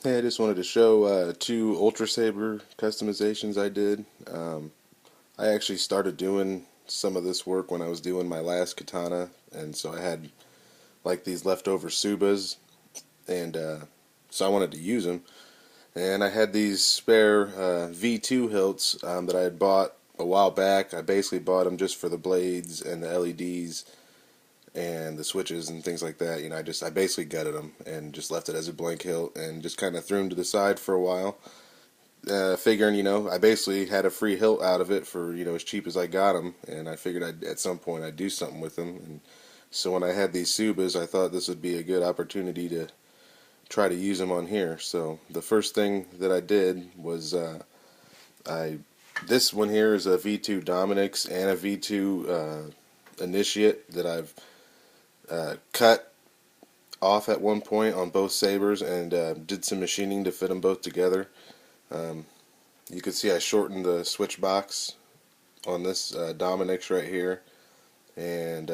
Hey, I just wanted to show two Ultra Saber customizations I did. I actually started doing some of this work when I was doing my last katana, and so I had like these leftover Subas, and so I wanted to use them. And I had these spare V2 hilts that I had bought a while back. I basically bought them just for the blades and the LEDs and the switches and things like that. I basically gutted them and just left it as a blank hilt and just kind of threw them to the side for a while. Figuring, I basically had a free hilt out of it for, as cheap as I got them, and I figured at some point I'd do something with them. And so when I had these Subas, I thought this would be a good opportunity to try to use them on here. So the first thing that I did was I this one here is a V2 Dominix and a V2 Initiate that I've cut off at one point on both sabers and did some machining to fit them both together. Um, You can see I shortened the switch box on this Dominix right here, and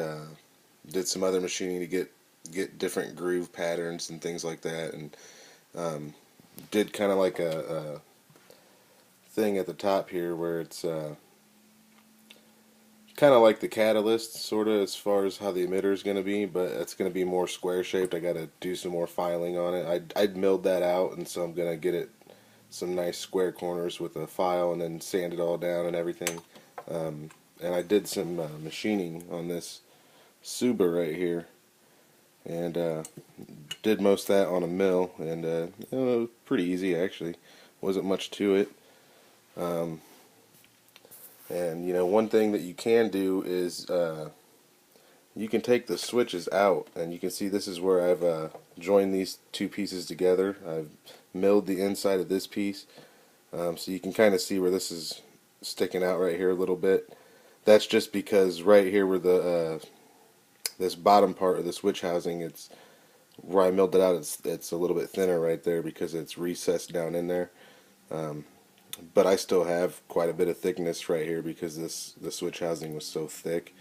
did some other machining to get different groove patterns and things like that, and did kind of like a thing at the top here where it's kind of like the catalyst, sort of, as far as how the emitter is going to be, but it's going to be more square shaped. I got to do some more filing on it. I'd milled that out, and so I'm going to get it some nice square corners with a file and then sand it all down and everything. And I did some machining on this Suba right here, and did most of that on a mill, and it was pretty easy actually. Wasn't much to it. Um, and one thing that you can do is you can take the switches out, and you can see this is where I've joined these two pieces together. I've milled the inside of this piece, so you can kind of see where this is sticking out right here a little bit. That's just because right here where the this bottom part of the switch housing, it's where I milled it out. It's a little bit thinner right there because it's recessed down in there. Um, but I still have quite a bit of thickness right here because the switch housing was so thick.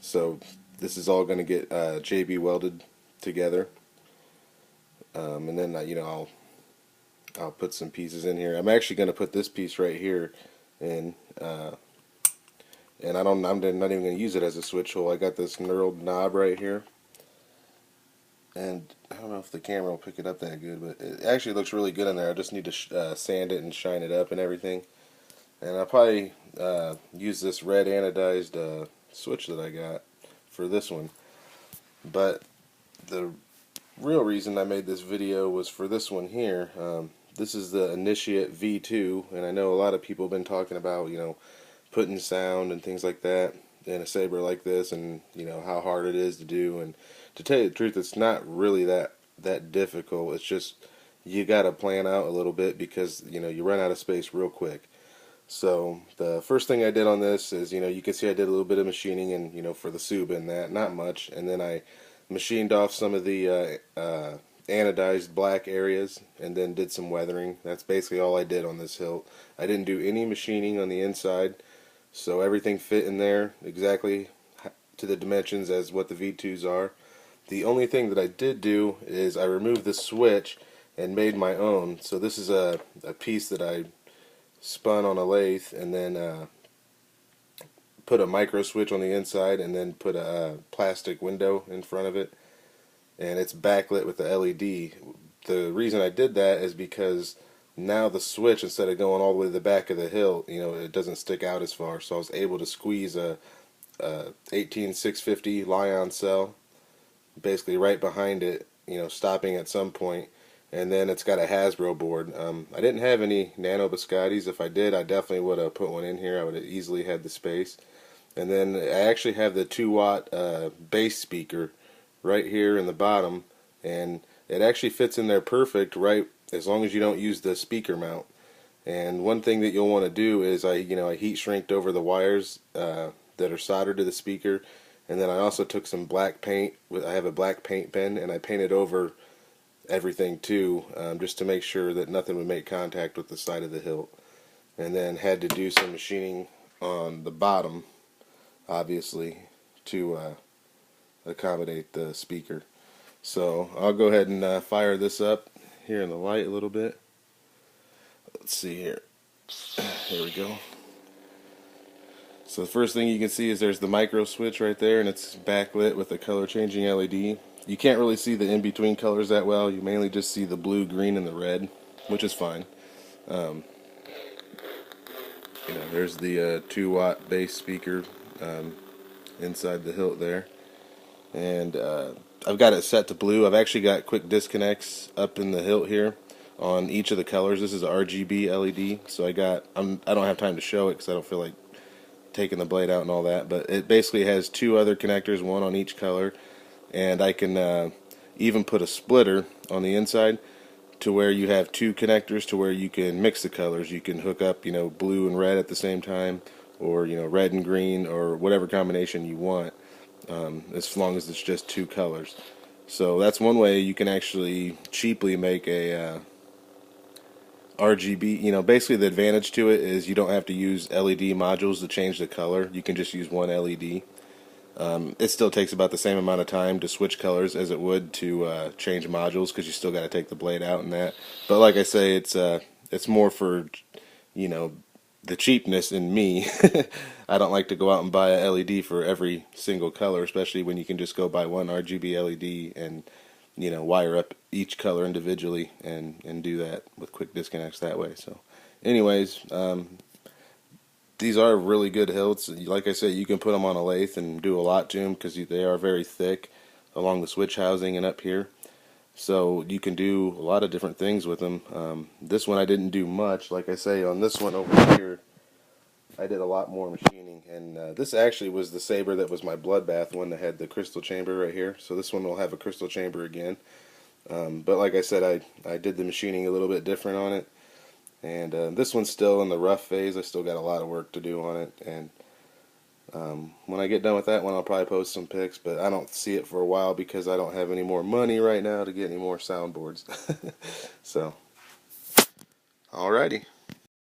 So this is all going to get JB welded together, and then I'll put some pieces in here. I'm actually going to put this piece right here in, and I'm not even going to use it as a switch hole. I got this knurled knob right here, and I don't know if the camera will pick it up that good, but it actually looks really good in there. I just need to sand it and shine it up and everything. And I'll probably use this red anodized switch that I got for this one. But the real reason I made this video was for this one here. This is the Initiate V2, and I know a lot of people have been talking about, putting sound and things like that in a saber like this, and how hard it is to do. And to tell you the truth, it's not really that difficult. It's just you got to plan out a little bit because you run out of space real quick. So the first thing I did on this is, you can see I did a little bit of machining, and for the Suba and that, not much, and then I machined off some of the anodized black areas, and then did some weathering. That's basically all I did on this hilt. I didn't do any machining on the inside, so everything fit in there exactly to the dimensions as what the V2s are. The only thing that I did do is I removed the switch and made my own. So this is a piece that I spun on a lathe, and then put a micro switch on the inside, and then put a plastic window in front of it, and it's backlit with the LED. The reason I did that is because now the switch, instead of going all the way to the back of the hilt, it doesn't stick out as far, so I was able to squeeze a 18650 Lion cell basically right behind it, stopping at some point. And then it's got a Hasbro board. I didn't have any Nano Biscottis. If I did, I definitely would have put one in here. I would have easily had the space. And then I actually have the 2-watt bass speaker right here in the bottom, and it actually fits in there perfect, right, as long as you don't use the speaker mount. And one thing that you'll want to do is I heat shrinked over the wires that are soldered to the speaker, and then I also took some black paint. I have a black paint pen, and I painted over everything too, just to make sure that nothing would make contact with the side of the hilt. And then had to do some machining on the bottom, obviously, to accommodate the speaker. So I'll go ahead and fire this up here in the light a little bit. Let's see here. Here we go. So the first thing you can see is there's the micro switch right there, and it's backlit with a color changing LED. You can't really see the in-between colors that well. You mainly just see the blue, green, and the red, which is fine. There's the 2-watt bass speaker inside the hilt there. And I've got it set to blue. I've actually got quick disconnects up in the hilt here on each of the colors. This is a RGB LED, so I don't have time to show it because I don't feel like taking the blade out and all that, but it basically has 2 other connectors, one on each color, and I can even put a splitter on the inside to where you have 2 connectors to where you can mix the colors. You can hook up, blue and red at the same time, or red and green, or whatever combination you want, as long as it's just 2 colors. So that's one way you can actually cheaply make a RGB. Basically the advantage to it is you don't have to use LED modules to change the color. You can just use one LED. It still takes about the same amount of time to switch colors as it would to change modules, because you still got to take the blade out and that. But like I say, it's more for the cheapness in me. I don't like to go out and buy a LED for every single color, especially when you can just go buy one RGB LED and wire up each color individually and do that with quick disconnects that way. So anyways, these are really good hilts. Like I said, you can put them on a lathe and do a lot to them because they are very thick along the switch housing and up here. So you can do a lot of different things with them. This one I didn't do much. Like I say, on this one over here, I did a lot more machining. And this actually was the saber that was my bloodbath one that had the crystal chamber right here. So this one will have a crystal chamber again. But like I said, I did the machining a little bit different on it. And this one's still in the rough phase. I still got a lot of work to do on it. And when I get done with that one, I'll probably post some pics. But I don't see it for a while because I don't have any more money right now to get any more soundboards. So, alrighty.